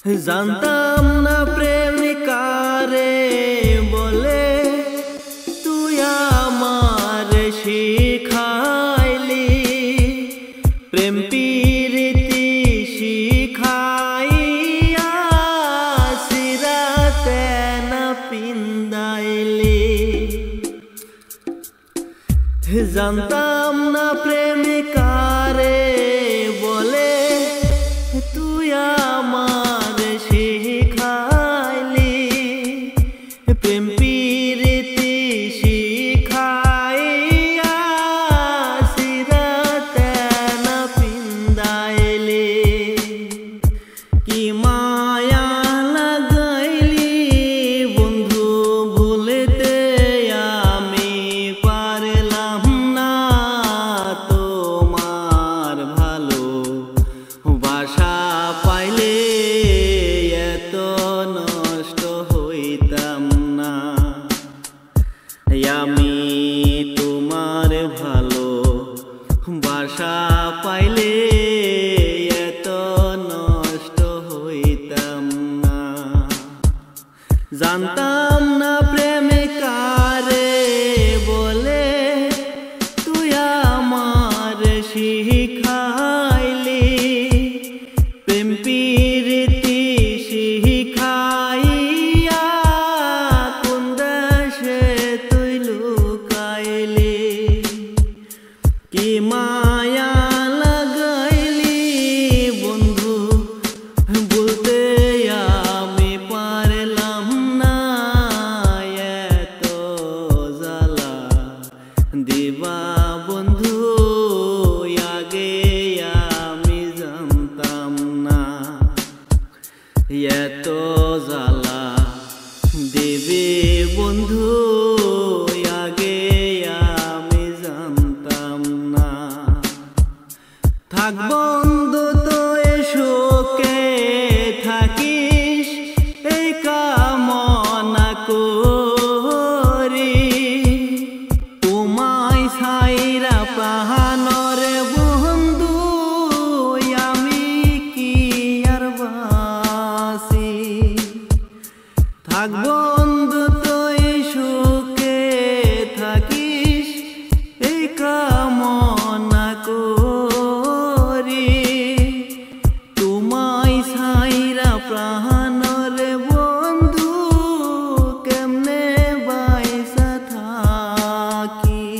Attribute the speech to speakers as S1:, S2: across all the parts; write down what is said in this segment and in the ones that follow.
S1: জানতাম না প্রেমিকারে বলে তুই আমার শিখাইলি প্রেম প্রীতি শিখাইয়া সিরাতে না পিন্দাইলি। জানতাম না প্রেমিকারে বলে তুই আমার শিখাইলি প্রেম প্রীতি শিখাইয়া সিরাতে না পিন্দাইলি। কি মায়া লাগাইলি বন্ধু ভুলতে আমি পারলাম না তোমার ভালো বাসা পাইলে এত নষ্ট হইতাম না। আমি তোমার ভালো বাসা পাইলে এত নষ্ট হইতাম না। জানতাম না প্রেমিকারে বলে তুই আমার শিখাইলি প্রেম প্রীতি শিখাইয়া কোন দেশে তুই লুকাইলি। কি মায়া লাগাইলি বন্ধু বলতে আমি পারলাম না এত জ্বালা দিবা বন্ধু আগে আমি জানতাম না এত জ্বালা দেবে বন্ধু আগে আমি জানতাম না। থাক বন্ধু তো সুখে থাকিস এই কামনা করি তোমায় ছাইরা প্রাণরে বন্ধু আমি কি আর বাসি। থাক বন্ধু তুই সুখে থাকিস এই কামনা করি তোমায় ছাইরা প্রাণরে বন্ধু কেমনে বাইসা থাকি।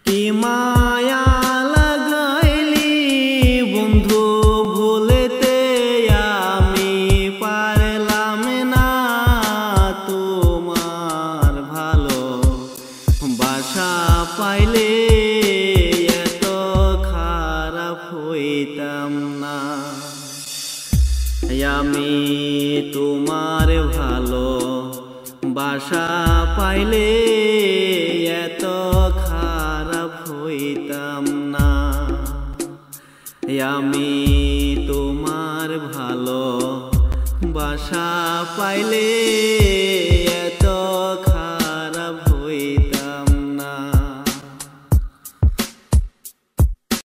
S1: কি মায়া লাগাইলি বন্ধু ভুলতে আমি পারলাম না তোমার ভালো বাসা পাইলে এত খারাপ হইতাম না। আমি তোমার ভালো বাসা পাইলে এত খারাপ হইতাম না। আমি তোমার ভালো বাসা পাইলে